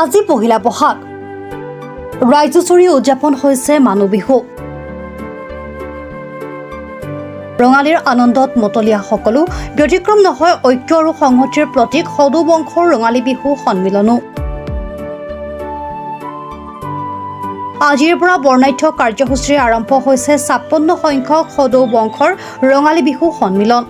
আজি পহিলা বহাগ ৰাজ্যজুৰি উদযাপন হৈছে মানুহ বিহু। ৰঙালীৰ আনন্দত মতলীয়া সকলো ব্যতিক্ৰম নহয় ঐক্য আৰু সংহতিৰ প্ৰতীক সদৌ বংশৰ ৰঙালী বিহু সন্মিলনো। আজিৰ পৰা বৰ্ণাঢ্য কাৰ্যসূচীৰে আৰম্ভ হৈছে ৫৬ সংখ্যক সদৌ বংশৰ ৰঙালী বিহু সন্মিলন।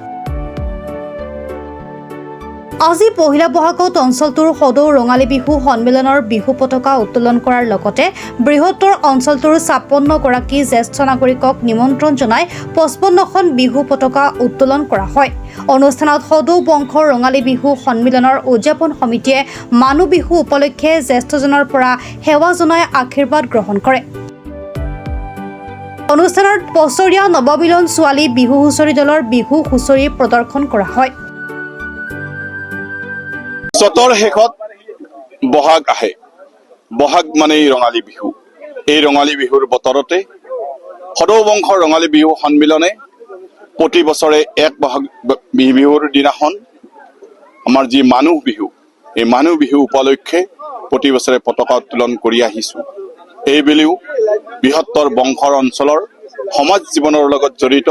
আজি পহিলা বহাগত অঞ্চলটোৰ সদৌ ৰঙালী বিহু সন্মিলনৰ বিহু পতাকা উত্তোলন কৰাৰ লগতে বৃহত্তৰ অঞ্চলটোৰ ৫৬ গৰাকী জ্যেষ্ঠ নাগৰিকক নিমন্ত্ৰণ জনাই ৫৫খন বিহু পতাকা উত্তোলন কৰা হয়। অনুষ্ঠানত সদৌ বংশৰ ৰঙালী বিহু সন্মিলনৰ উদযাপন সমিতিয়ে মানুহ বিহু উপলক্ষে জ্যেষ্ঠজনৰ পৰা সেৱা জনাই আশীৰ্বাদ গ্ৰহণ কৰে। অনুষ্ঠানত বছৰীয়া নৱমিলন ছোৱালী বিহু হুঁচৰি দলৰ বিহু হুঁচৰি প্ৰদৰ্শন কৰা হয়। চতৰ শেষত বহাগ আহে। বহাগ মানেই ৰঙালী বিহু। এই ৰঙালী বিহুৰ বতৰতে সদৌ বংশৰ ৰঙালী বিহু সন্মিলনে প্ৰতি বছৰে এক বহাগ বিহুৰ দিনাখন আমাৰ যি মানুহ বিহু, এই মানুহ বিহু উপলক্ষে প্ৰতি বছৰে পতাকা উত্তোলন কৰি আহিছোঁ। এইবেলিও বৃহত্তৰ বংশৰ অঞ্চলৰ সমাজ জীৱনৰ লগত জড়িত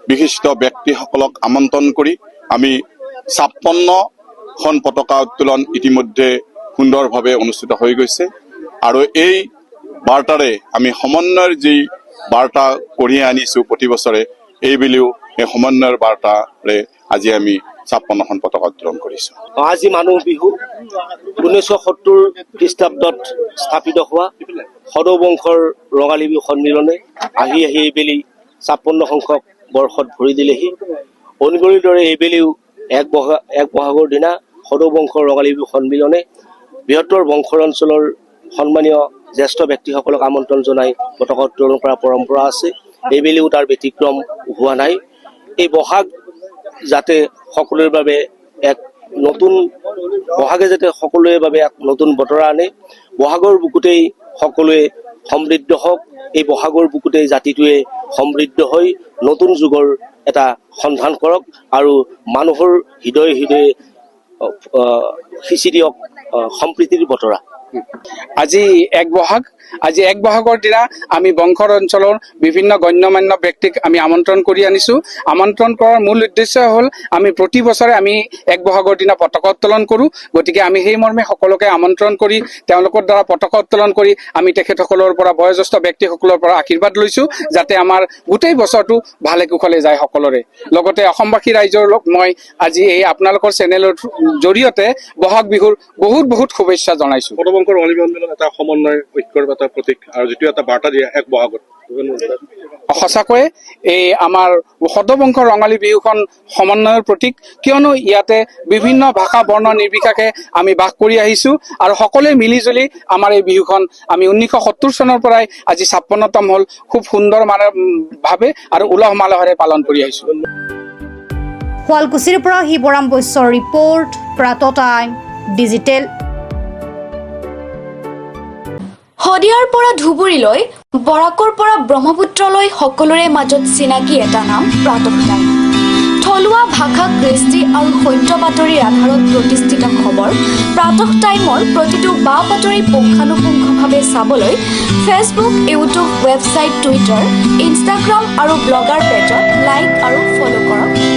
বিশিষ্ট ব্যক্তিসকলক আমন্ত্ৰণ কৰি আমি ৫৬খন পতাকা উত্তোলন ইতিমধ্যে সুন্দৰভাৱে অনুষ্ঠিত হৈ গৈছে আৰু এই বাৰ্তাৰে আমি সমন্বয়ৰ যি বাৰ্তা কঢ়িয়াই আনিছোঁ প্ৰতি বছৰে, এইবেলিও এই সমন্বয়ৰ বাৰ্তাৰে আজি আমি ৫৬খন পতাকা উত্তোলন কৰিছোঁ। আজি মানুহ বিহু ১৯৭০ খ্ৰীষ্টাব্দত স্থাপিত হোৱা সদৌ বংশৰ ৰঙালী বিহু সন্মিলনে আহি এইবেলি ৫৬ সংখ্যক বৰ্ষত ভৰি দিলেহি। অনগৰীৰ দৰে এইবেলিও এক বহাগৰ দিনা সদৌ বংশৰ ৰঙালী বিহু সন্মিলনে বৃহত্তৰ বংশৰ অঞ্চলৰ সন্মানীয় জ্যেষ্ঠ ব্যক্তিসকলক আমন্ত্ৰণ জনাই পতাকা উত্তোলন কৰাৰ পৰম্পৰা আছে। এইবেলিও তাৰ ব্যতিক্ৰম হোৱা নাই। এই বহাগ যাতে সকলোৰে বাবে এক নতুন বহাগে যাতে সকলোৰে বাবে এক নতুন বতৰা আনে, বহাগৰ বুকুতেই সকলোৱে সমৃদ্ধ হওক, এই বহাগৰ বুকুতেই জাতিটোৱে সমৃদ্ধ হৈ নতুন যুগৰ এটা সন্ধান কৰক আৰু মানুহৰ হৃদয়ে হৃদয়ে সিঁচি দিয়ক সম্প্ৰীতিৰ বতৰা। আজি এক বহাগৰ দিনা আমি বংশৰ অঞ্চলৰ বিভিন্ন গণ্যমান্য ব্যক্তিক আমি আমন্ত্ৰণ কৰি আনিছোঁ। আমন্ত্ৰণ কৰাৰ মূল উদ্দেশ্য হ'ল আমি প্ৰতি বছৰে আমি এক বহাগৰ দিনা পতাকা উত্তোলন কৰোঁ। গতিকে আমি সেই মৰ্মে সকলোকে আমন্ত্ৰণ কৰি তেওঁলোকৰ দ্বাৰা পতাকা উত্তোলন কৰি আমি তেখেতসকলৰ পৰা বয়োজ্যেষ্ঠ ব্যক্তিসকলৰ পৰা আশীৰ্বাদ লৈছোঁ, যাতে আমাৰ গোটেই বছৰটো ভালে কুশলে যায় সকলোৰে। লগতে অসমবাসী ৰাইজৰ মই আজি এই আপোনালোকৰ চেনেলৰ জৰিয়তে বহাগ বিহুৰ বহুত শুভেচ্ছা জনাইছোঁ। সদৌ বংশৰ ৰঙালী বিহু সন্মিলন এটা সমন্বয় ঐক্যৰ এটা প্ৰতীক আৰু যিটো এটা বাৰ্তা দিয়ে এক বহাগত। সঁচাকৈয়ে এই আমাৰ সদৌ বংশৰ ৰঙালী বিহুখন সমন্বয়ৰ প্ৰতীক, কিয়নো ইয়াতে বিভিন্ন ভাষা বৰ্ণ নিৰ্বিশেষে আমি বাস কৰি আহিছোঁ আৰু সকলোৱে মিলিজুলি আমাৰ এই বিহুখন আমি ১৯৭০ চনৰ পৰাই আজি ৫৬তম হ'ল খুব সুন্দৰ ভাৱে আৰু উলহ মালহেৰে পালন কৰি আহিছোঁ। শুৱালকুছিৰ পৰা শিৱৰাম বৈশ্যৰ ৰিপৰ্ট, প্ৰাত টাইম ডিজিটেল। শদিয়াৰ পৰা ধুবুৰীলৈ, বৰাকৰ পৰা ব্ৰহ্মপুত্ৰলৈ সকলোৰে মাজত চিনাকি এটা নাম প্ৰাতঃ টাইম। থলুৱা ভাষা, কৃষ্টি আৰু সত্য বাতৰিৰ আধাৰত প্ৰতিষ্ঠিত খবৰ প্ৰাতঃ টাইমৰ প্ৰতিটো বা বাতৰি পুংখানুপুংখভাৱে চাবলৈ Facebook, YouTube, website, Twitter, Instagram আৰু ব্লগাৰ পেজত লাইক আৰু ফ'ল' কৰক।